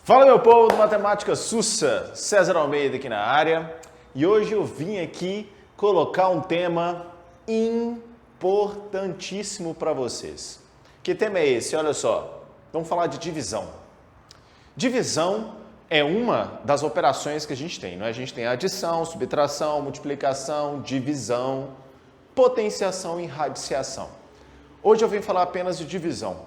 Fala, meu povo do Matemática Sussa, César Almeida aqui na área, e hoje eu vim aqui colocar um tema importantíssimo para vocês. Que tema é esse? Olha só, vamos falar de divisão. Divisão é uma das operações que a gente tem, não é? A gente tem adição, subtração, multiplicação, divisão, potenciação e radiciação. Hoje eu vim falar apenas de divisão.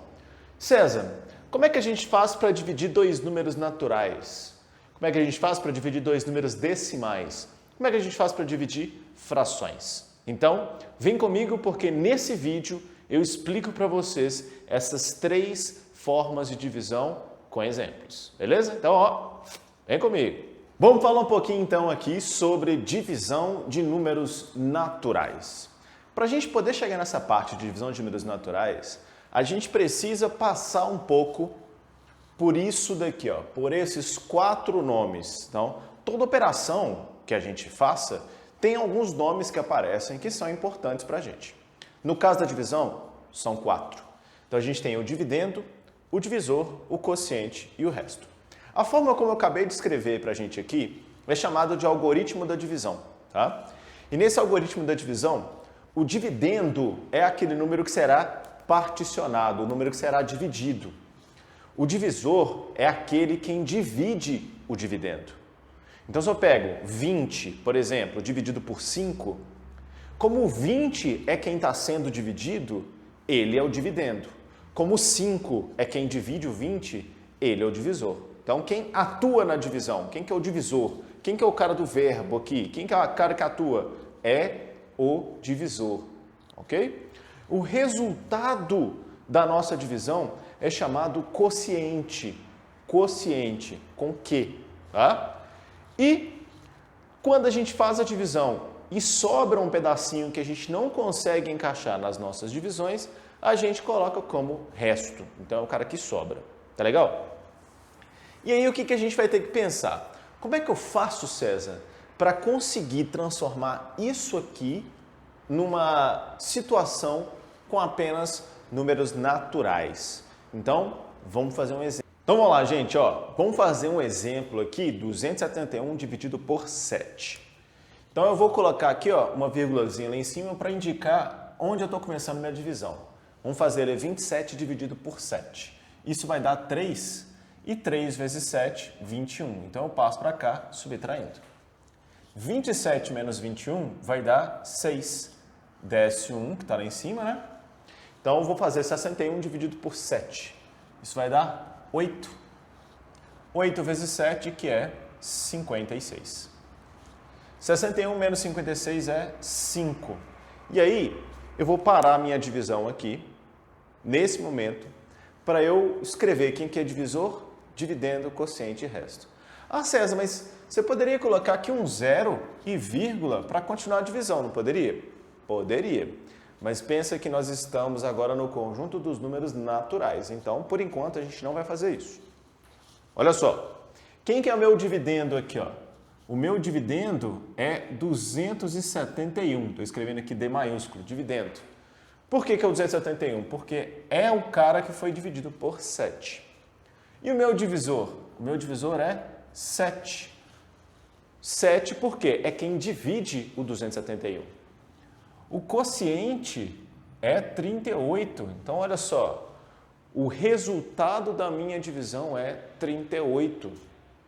César, como é que a gente faz para dividir dois números naturais? Como é que a gente faz para dividir dois números decimais? Como é que a gente faz para dividir frações? Então, vem comigo porque nesse vídeo eu explico para vocês essas três formas de divisão com exemplos, beleza? Então, ó, vem comigo. Vamos falar um pouquinho então aqui sobre divisão de números naturais. Para a gente poder chegar nessa parte de divisão de números naturais, a gente precisa passar um pouco por isso daqui, ó, por esses quatro nomes. Então, toda operação que a gente faça tem alguns nomes que aparecem que são importantes para a gente. No caso da divisão, são quatro. Então, a gente tem o dividendo, o divisor, o quociente e o resto. A forma como eu acabei de escrever para a gente aqui é chamado de algoritmo da divisão, tá? E nesse algoritmo da divisão, o dividendo é aquele número que será particionado, o número que será dividido. O divisor é aquele quem divide o dividendo. Então, se eu pego 20, por exemplo, dividido por 5, como o 20 é quem está sendo dividido, ele é o dividendo. Como o 5 é quem divide o 20, ele é o divisor. Então, quem atua na divisão? Quem que é o divisor? Quem que é o cara do verbo aqui? Quem que é o cara que atua? É o divisor, ok? O resultado da nossa divisão é chamado quociente. Quociente, com Q, tá? E quando a gente faz a divisão e sobra um pedacinho que a gente não consegue encaixar nas nossas divisões, a gente coloca como resto. Então é o cara que sobra. Tá legal? E aí o que a gente vai ter que pensar? Como é que eu faço, César, para conseguir transformar isso aqui numa situação com apenas números naturais? Então, vamos fazer um exemplo. Então, vamos lá, gente, ó. Vamos fazer um exemplo aqui, 271 dividido por 7. Então, eu vou colocar aqui, ó, uma vírgulazinha lá em cima para indicar onde eu estou começando minha divisão. Vamos fazer 27 dividido por 7. Isso vai dar 3, e 3 vezes 7, 21. Então, eu passo para cá, subtraindo. 27 menos 21 vai dar 6. Desce 1, que está lá em cima, né? Então, eu vou fazer 61 dividido por 7. Isso vai dar 8. 8 vezes 7, que é 56. 61 menos 56 é 5. E aí, eu vou parar a minha divisão aqui, nesse momento, para eu escrever quem que é divisor, dividendo, quociente e resto. Ah, César, mas você poderia colocar aqui um zero e vírgula para continuar a divisão, não poderia? Poderia, mas pensa que nós estamos agora no conjunto dos números naturais, então, por enquanto, a gente não vai fazer isso. Olha só, quem que é o meu dividendo aqui, ó? O meu dividendo é 271, estou escrevendo aqui D maiúsculo, dividendo. Por que é o 271? Porque é o cara que foi dividido por 7. E o meu divisor? O meu divisor é 7. 7 por quê? É quem divide o 271. O quociente é 38. Então, olha só, o resultado da minha divisão é 38.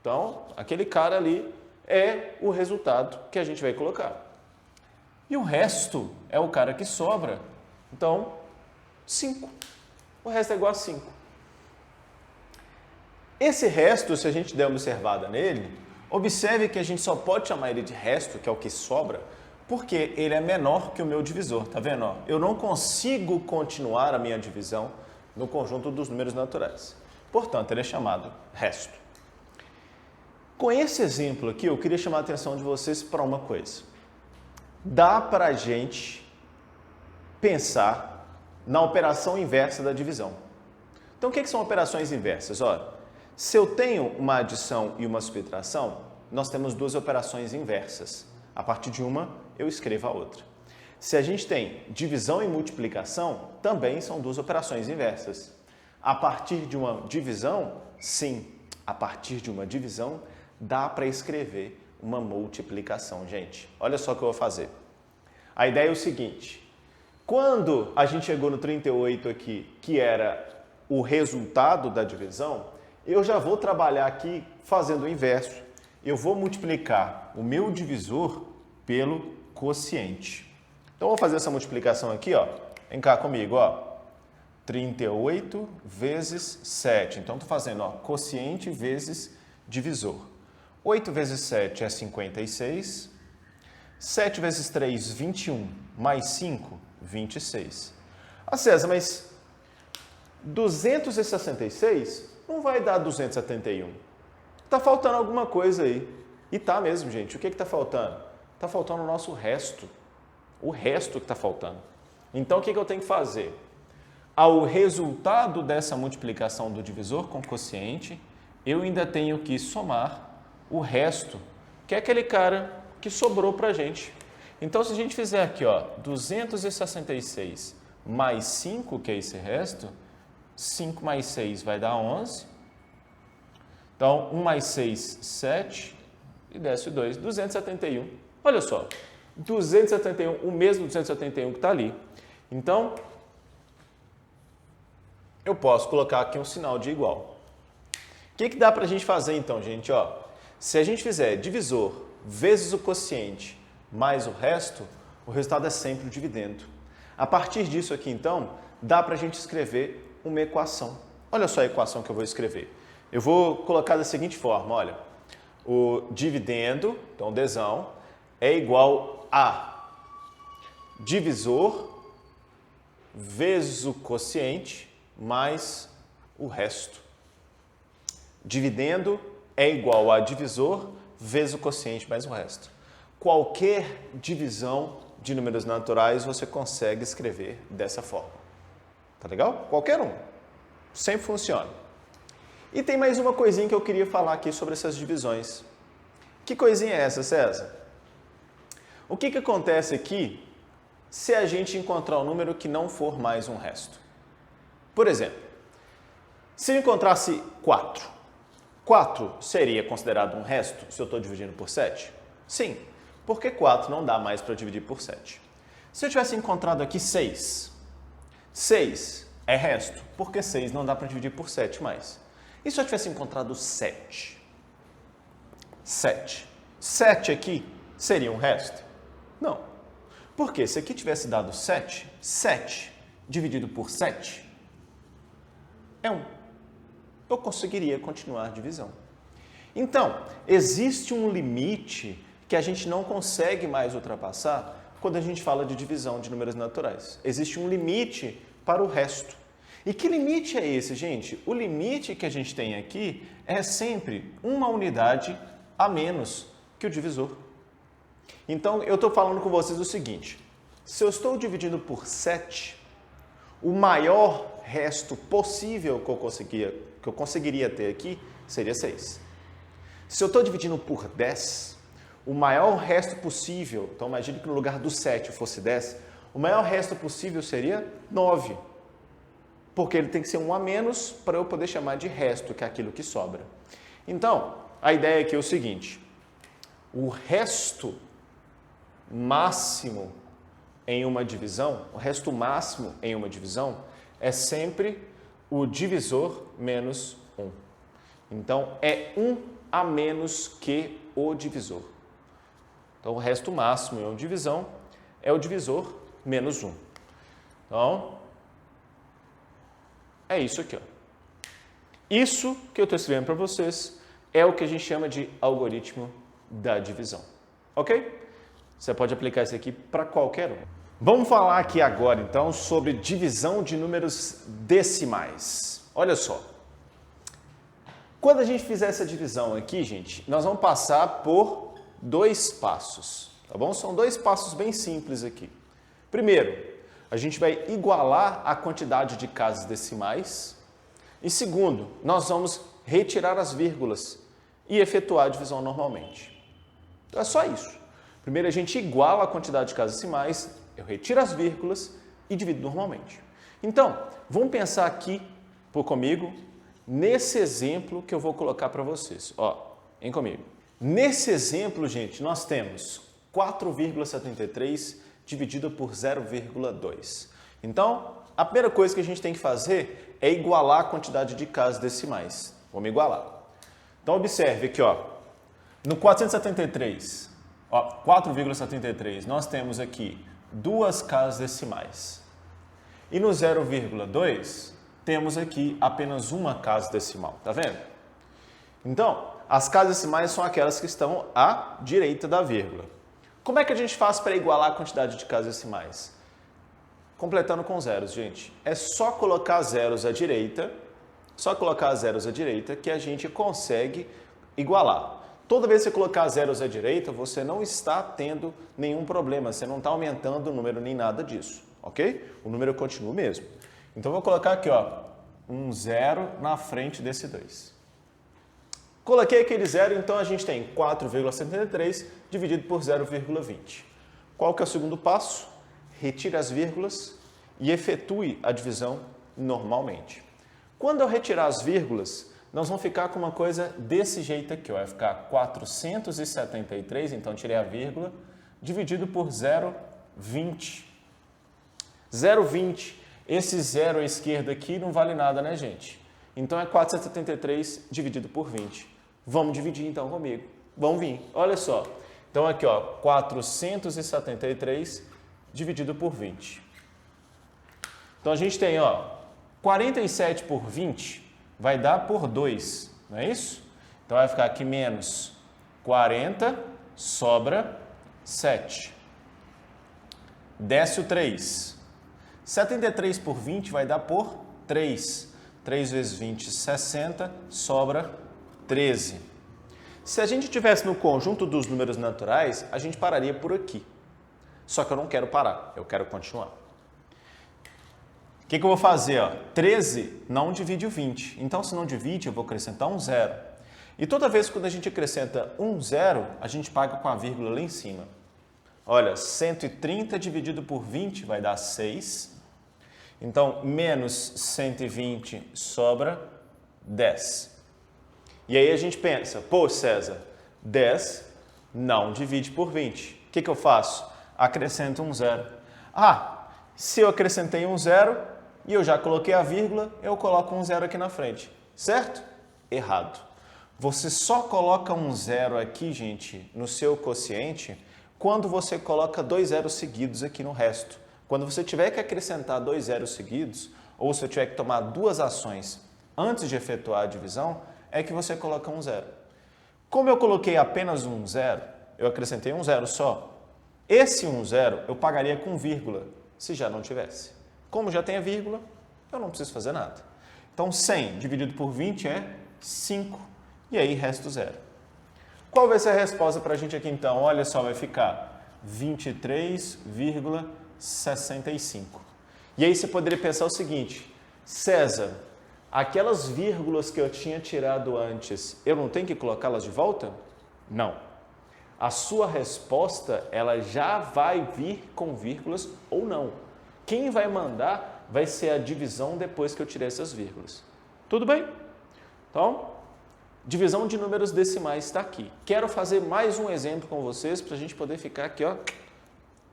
Então, aquele cara ali é o resultado que a gente vai colocar. E o resto é o cara que sobra. Então, 5. O resto é igual a 5. Esse resto, se a gente der uma observada nele, observe que a gente só pode chamar ele de resto, que é o que sobra, porque ele é menor que o meu divisor, tá vendo? Ó, eu não consigo continuar a minha divisão no conjunto dos números naturais. Portanto, ele é chamado resto. Com esse exemplo aqui, eu queria chamar a atenção de vocês para uma coisa. Dá para a gente pensar na operação inversa da divisão. Então, o que são operações inversas? Olha, se eu tenho uma adição e uma subtração, nós temos duas operações inversas. A partir de uma, eu escrevo a outra. Se a gente tem divisão e multiplicação, também são duas operações inversas. A partir de uma divisão, sim. A partir de uma divisão, dá para escrever uma multiplicação, gente. Olha só o que eu vou fazer. A ideia é o seguinte, quando a gente chegou no 38 aqui, que era o resultado da divisão, eu já vou trabalhar aqui fazendo o inverso. Eu vou multiplicar o meu divisor pelo quociente. Então, vou fazer essa multiplicação aqui, ó. Vem cá comigo, ó. 38 vezes 7. Então, estou fazendo, ó, quociente vezes divisor. 8 vezes 7 é 56. 7 vezes 3, 21. Mais 5, 26. Ah, César, mas 266 não vai dar 271. Está faltando alguma coisa aí. E tá mesmo, gente. O que está faltando? Está faltando o nosso resto. O resto que está faltando. Então, o que eu tenho que fazer? Ao resultado dessa multiplicação do divisor com quociente, eu ainda tenho que somar o resto, que é aquele cara que sobrou para a gente. Então, se a gente fizer aqui, ó, 266 mais 5, que é esse resto, 5 mais 6 vai dar 11. Então, 1 mais 6, 7, e desce o 2, 271. Olha só, 271, o mesmo 271 que está ali. Então, eu posso colocar aqui um sinal de igual. O que dá para a gente fazer então, gente? Ó, se a gente fizer divisor vezes o quociente mais o resto, o resultado é sempre o dividendo. A partir disso aqui, então, dá para a gente escrever uma equação. Olha só a equação que eu vou escrever. Eu vou colocar da seguinte forma, olha. O dividendo, então Dzão, é igual a divisor vezes o quociente mais o resto. Dividendo é igual a divisor vezes o quociente mais o resto. Qualquer divisão de números naturais você consegue escrever dessa forma. Tá legal? Qualquer um. Sempre funciona. E tem mais uma coisinha que eu queria falar aqui sobre essas divisões. Que coisinha é essa, César? O que acontece aqui se a gente encontrar um número que não for mais um resto? Por exemplo, se eu encontrasse 4, 4 seria considerado um resto se eu estou dividindo por 7? Sim, porque 4 não dá mais para dividir por 7. Se eu tivesse encontrado aqui 6, 6 é resto, porque 6 não dá para dividir por 7 mais. E se eu tivesse encontrado 7? 7. 7 aqui seria um resto? Não. Porque se aqui tivesse dado 7, 7 dividido por 7 é 1. Eu conseguiria continuar a divisão. Então, existe um limite que a gente não consegue mais ultrapassar quando a gente fala de divisão de números naturais. Existe um limite para o resto. E que limite é esse, gente? O limite que a gente tem aqui é sempre uma unidade a menos que o divisor. Então, eu estou falando com vocês o seguinte. Se eu estou dividindo por 7, o maior resto possível que eu conseguiria ter aqui seria 6. Se eu estou dividindo por 10, o maior resto possível, então imagine que no lugar do 7 fosse 10, o maior resto possível seria 9. Porque ele tem que ser um a menos para eu poder chamar de resto, que é aquilo que sobra. Então, a ideia aqui é o seguinte, o resto máximo em uma divisão, o resto máximo em uma divisão é sempre o divisor menos 1. Então, é 1 a menos que o divisor. Então, o resto máximo em uma divisão é o divisor menos 1. Então, é isso aqui, ó. Isso que eu estou escrevendo para vocês é o que a gente chama de algoritmo da divisão. Ok? Você pode aplicar isso aqui para qualquer um. Vamos falar aqui agora, então, sobre divisão de números decimais. Olha só. Quando a gente fizer essa divisão aqui, gente, nós vamos passar por 2 passos, tá bom? São 2 passos bem simples aqui. Primeiro, a gente vai igualar a quantidade de casas decimais. E segundo, nós vamos retirar as vírgulas e efetuar a divisão normalmente. Então é só isso. Primeiro a gente iguala a quantidade de casas decimais, eu retiro as vírgulas e divido normalmente. Então, vamos pensar aqui comigo nesse exemplo que eu vou colocar para vocês. Ó, vem comigo. Nesse exemplo, gente, nós temos 4,73 dividido por 0,2. Então, a primeira coisa que a gente tem que fazer é igualar a quantidade de casas decimais. Vamos igualar. Então, observe aqui, ó, no 473, ó, 4,73, nós temos aqui duas casas decimais. E no 0,2, temos aqui apenas uma casa decimal, tá vendo? Então, as casas decimais são aquelas que estão à direita da vírgula. Como é que a gente faz para igualar a quantidade de casas decimais? Completando com zeros, gente. É só colocar zeros à direita, que a gente consegue igualar. Toda vez que você colocar zeros à direita, você não está tendo nenhum problema, você não está aumentando o número nem nada disso, ok? O número continua o mesmo. Então, vou colocar aqui, ó, um zero na frente desse 2. Coloquei aquele zero, então a gente tem 4,73 dividido por 0,20. Qual que é o segundo passo? Retire as vírgulas e efetue a divisão normalmente. Quando eu retirar as vírgulas, nós vamos ficar com uma coisa desse jeito aqui, ó. Vai ficar 473, então tirei a vírgula, dividido por 0,20. 0,20. Esse zero à esquerda aqui não vale nada, né, gente? Então é 473 dividido por 20. Vamos dividir então comigo. Vamos vir. Olha só. Então aqui, ó, 473 dividido por 20. Então a gente tem, ó, 47 por 20 vai dar por 2, não é isso? Então vai ficar aqui menos 40, sobra 7. Desce o 3. 73 por 20 vai dar por 3. 3 vezes 20, 60, sobra 13. Se a gente estivesse no conjunto dos números naturais, a gente pararia por aqui. Só que eu não quero parar, eu quero continuar. O que eu vou fazer? Ó? 13 não divide o 20. Então, se não divide, eu vou acrescentar um zero. E toda vez que a gente acrescenta um zero, a gente paga com a vírgula lá em cima. Olha, 130 dividido por 20 vai dar 6. Então, menos 120 sobra 10. E aí a gente pensa, pô, César, 10 não divide por 20. O que eu faço? Acrescento um zero. Ah, se eu acrescentei um zero e eu já coloquei a vírgula, eu coloco um zero aqui na frente. Certo? Errado. Você só coloca um zero aqui, gente, no seu quociente, quando você coloca dois zeros seguidos aqui no resto. Quando você tiver que acrescentar dois zeros seguidos, ou se você tiver que tomar duas ações antes de efetuar a divisão, é que você coloca um zero. Como eu coloquei apenas um zero, eu acrescentei um zero só. Esse um zero eu pagaria com vírgula, se já não tivesse. Como já tem a vírgula, eu não preciso fazer nada. Então, 100 dividido por 20 é 5, e aí resta o zero. Qual vai ser a resposta para a gente aqui então? Olha só, vai ficar 23,65. E aí você poderia pensar o seguinte, César, aquelas vírgulas que eu tinha tirado antes, eu não tenho que colocá-las de volta? Não. A sua resposta, ela já vai vir com vírgulas ou não. Quem vai mandar vai ser a divisão depois que eu tirei essas vírgulas. Tudo bem? Então, divisão de números decimais está aqui. Quero fazer mais um exemplo com vocês para a gente poder ficar aqui, ó,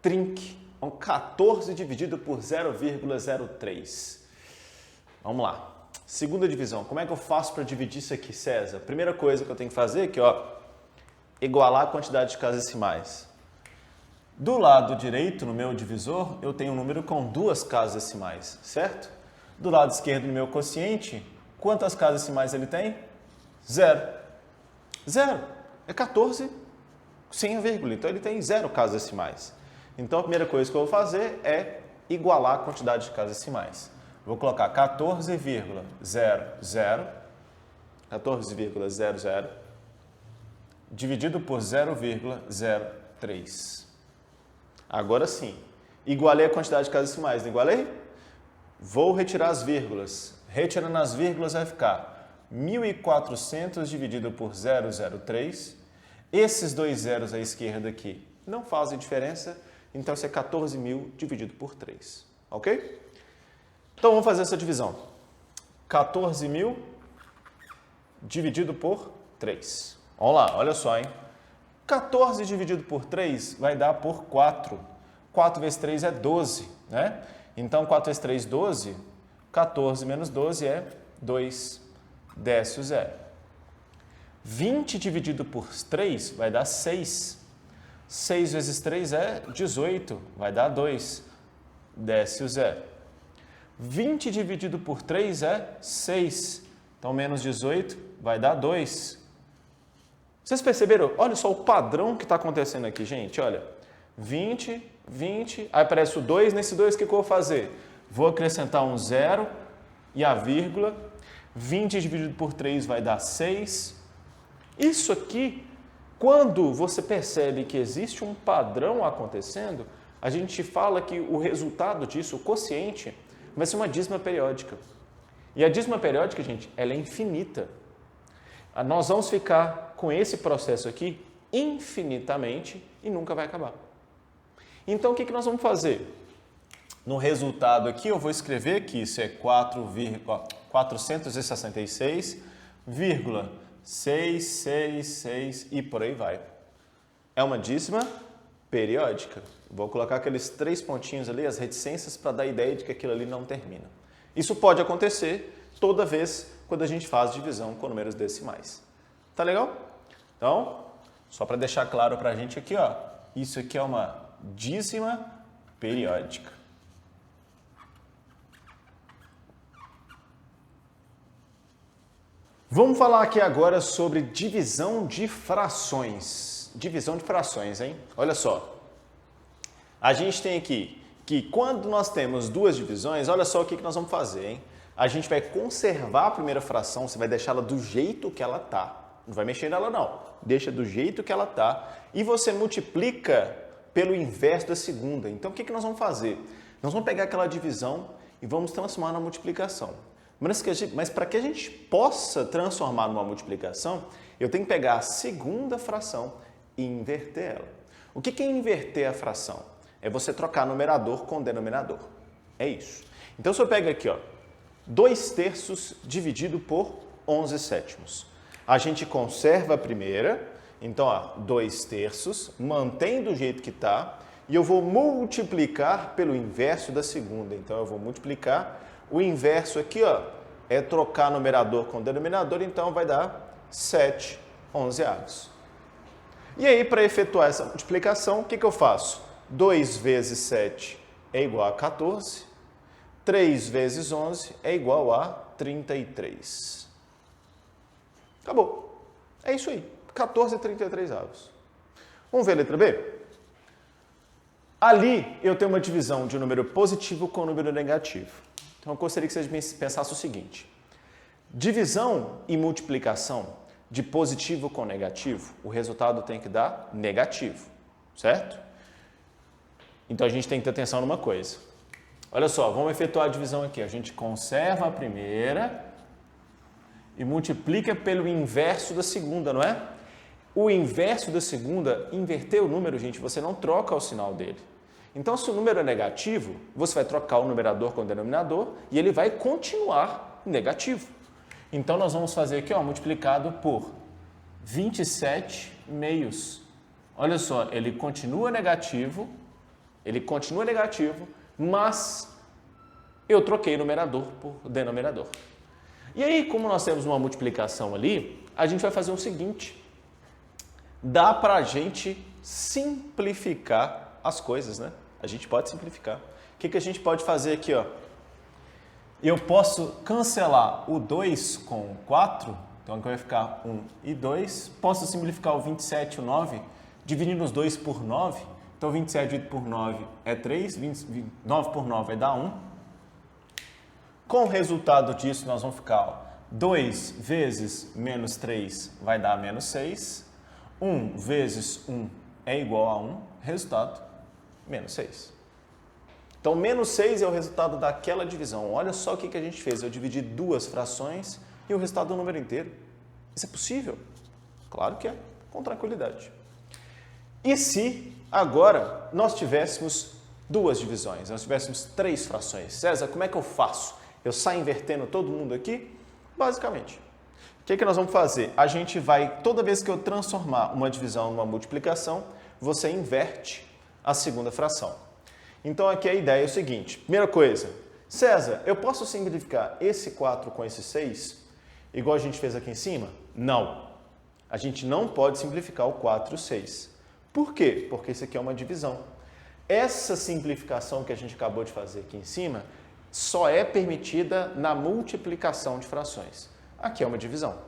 trinque. Então, 14 dividido por 0,03. Vamos lá. Segunda divisão. Como é que eu faço para dividir isso aqui, César? Primeira coisa que eu tenho que fazer aqui, ó, igualar a quantidade de casas decimais. Do lado direito, no meu divisor, eu tenho um número com duas casas decimais, certo? Do lado esquerdo, no meu quociente, quantas casas decimais ele tem? Zero. Zero. É 14 sem a vírgula. Então, ele tem 0 casas decimais. Então, a primeira coisa que eu vou fazer é igualar a quantidade de casas decimais. Vou colocar 14,00 dividido por 0,03. Agora sim, igualei a quantidade de casas decimais, não igualei? Vou retirar as vírgulas. Retirando as vírgulas vai ficar 1.400 dividido por 0,03. Esses dois zeros à esquerda aqui não fazem diferença, então isso é 14.000 dividido por 3, ok? Então vamos fazer essa divisão. 14.000 dividido por 3. Vamos lá, olha só, hein? 14 dividido por 3 vai dar por 4. 4 vezes 3 é 12, né? Então, 4 vezes 3, 12. 14 menos 12 é 2. Desce o zero. 20 dividido por 3 vai dar 6. 6 vezes 3 é 18, vai dar 2. Desce o zero. 20 dividido por 3 é 6. Então, menos 18 vai dar 2. Vocês perceberam? Olha só o padrão que está acontecendo aqui, gente. Olha, 20, 20, aí aparece o 2. Nesse 2, o que eu vou fazer? Vou acrescentar um zero e a vírgula. 20 dividido por 3 vai dar 6. Isso aqui, quando você percebe que existe um padrão acontecendo, a gente fala que o resultado disso, o quociente, vai ser uma dízima periódica. E a dízima periódica, gente, ela é infinita. Nós vamos ficar com esse processo aqui infinitamente e nunca vai acabar. Então, o que nós vamos fazer? No resultado aqui, eu vou escrever que isso é 466,666 e por aí vai. É uma dízima periódica. Vou colocar aqueles 3 pontinhos ali, as reticências, para dar a ideia de que aquilo ali não termina. Isso pode acontecer toda vez quando a gente faz divisão com números decimais. Tá legal? Então, só para deixar claro para a gente aqui, ó, isso aqui é uma dízima periódica. Vamos falar aqui agora sobre divisão de frações. Divisão de frações, hein? Olha só. A gente tem aqui que quando nós temos duas divisões, olha só o que nós vamos fazer, hein? A gente vai conservar a primeira fração, você vai deixá-la do jeito que ela está. Não vai mexer nela, não. Deixa do jeito que ela está e você multiplica pelo inverso da segunda. Então, o que nós vamos fazer? Nós vamos pegar aquela divisão e vamos transformar na multiplicação. Mas para que a gente possa transformar numa multiplicação, eu tenho que pegar a segunda fração e inverter ela. O que é inverter a fração? É você trocar numerador com denominador. É isso. Então, se eu pego aqui, ó, 2/3 dividido por 11/7. A gente conserva a primeira, então, ó, 2/3, mantém do jeito que está, e eu vou multiplicar pelo inverso da segunda. Então, eu vou multiplicar. O inverso aqui, ó, é trocar numerador com denominador, então vai dar 7/11. E aí, para efetuar essa multiplicação, o que eu faço? 2 vezes 7 é igual a 14, 3 vezes 11 é igual a 33. Acabou. É isso aí, 14/33. Vamos ver a letra B? Ali eu tenho uma divisão de número positivo com número negativo. Então, eu gostaria que vocês pensassem o seguinte. Divisão e multiplicação de positivo com negativo, o resultado tem que dar negativo, certo? Então, a gente tem que ter atenção numa coisa. Olha só, vamos efetuar a divisão aqui. A gente conserva a primeira e multiplica pelo inverso da segunda, não é? O inverso da segunda, inverter o número, gente, você não troca o sinal dele. Então, se o número é negativo, você vai trocar o numerador com o denominador e ele vai continuar negativo. Então, nós vamos fazer aqui, ó, multiplicado por 27 meios. Olha só, ele continua negativo, mas eu troquei numerador por denominador. E aí, como nós temos uma multiplicação ali, a gente vai fazer o seguinte. Dá para a gente simplificar as coisas, né? A gente pode simplificar. O que a gente pode fazer aqui, ó? Eu posso cancelar o 2 com o 4, então aqui vai ficar 1 e 2. Posso simplificar o 27 e o 9, dividindo os 2 por 9. Então, 27 dividido por 9 é 3, 9 por 9 vai dar 1. Com o resultado disso, nós vamos ficar, ó, 2 vezes menos 3 vai dar menos 6. 1 vezes 1 é igual a 1. Resultado, menos 6. Então, menos 6 é o resultado daquela divisão. Olha só o que a gente fez. Eu dividi duas frações e o resultado do número inteiro. Isso é possível? Claro que é, com tranquilidade. E se agora nós tivéssemos duas divisões, nós tivéssemos 3 frações? César, como é que eu faço? Eu saio invertendo todo mundo aqui? Basicamente. O que nós vamos fazer? A gente vai, toda vez que eu transformar uma divisão numa multiplicação, você inverte a segunda fração. Então aqui a ideia é o seguinte, primeira coisa, César, eu posso simplificar esse 4 com esse 6, igual a gente fez aqui em cima? Não. A gente não pode simplificar o 4 e o 6. Por quê? Porque isso aqui é uma divisão. Essa simplificação que a gente acabou de fazer aqui em cima só é permitida na multiplicação de frações. Aqui é uma divisão.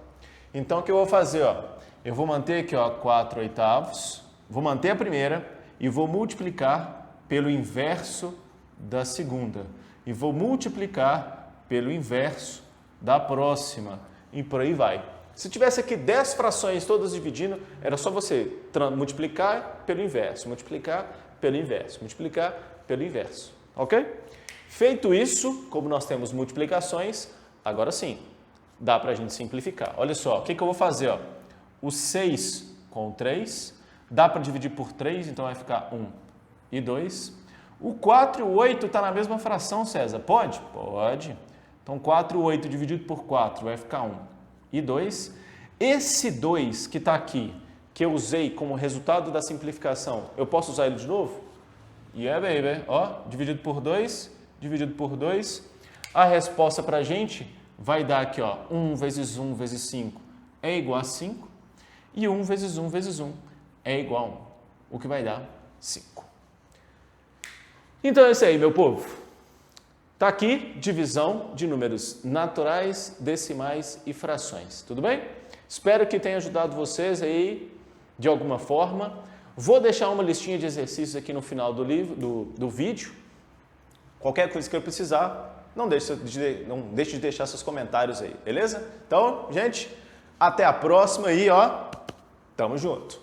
Então, o que eu vou fazer? Ó, eu vou manter aqui 4/8, vou manter a primeira e vou multiplicar pelo inverso da segunda. E vou multiplicar pelo inverso da próxima. E por aí vai. Se tivesse aqui 10 frações todas dividindo, era só você multiplicar pelo inverso, multiplicar pelo inverso, multiplicar pelo inverso. Ok? Feito isso, como nós temos multiplicações, agora sim, dá para a gente simplificar. Olha só, o que eu vou fazer? Ó? O 6 com o 3, dá para dividir por 3, então vai ficar 1 e 2. O 4 e o 8 está na mesma fração, César. Pode? Pode. Então, 4 e 8 dividido por 4 vai ficar 1 e 2. Esse 2 que está aqui, que eu usei como resultado da simplificação, eu posso usar ele de novo? Yeah, baby. Ó, dividido por 2, dividido por 2. A resposta para a gente vai dar aqui, ó, 1 vezes 1 vezes 5 é igual a 5. E 1 vezes 1 vezes 1 é igual a 1, o que vai dar 5. Então é isso aí, meu povo. Está aqui divisão de números naturais, decimais e frações. Tudo bem? Espero que tenha ajudado vocês aí de alguma forma. Vou deixar uma listinha de exercícios aqui no final do vídeo. Qualquer coisa que eu precisar, não deixe de deixar seus comentários aí, beleza? Então, gente, até a próxima e ó, tamo junto!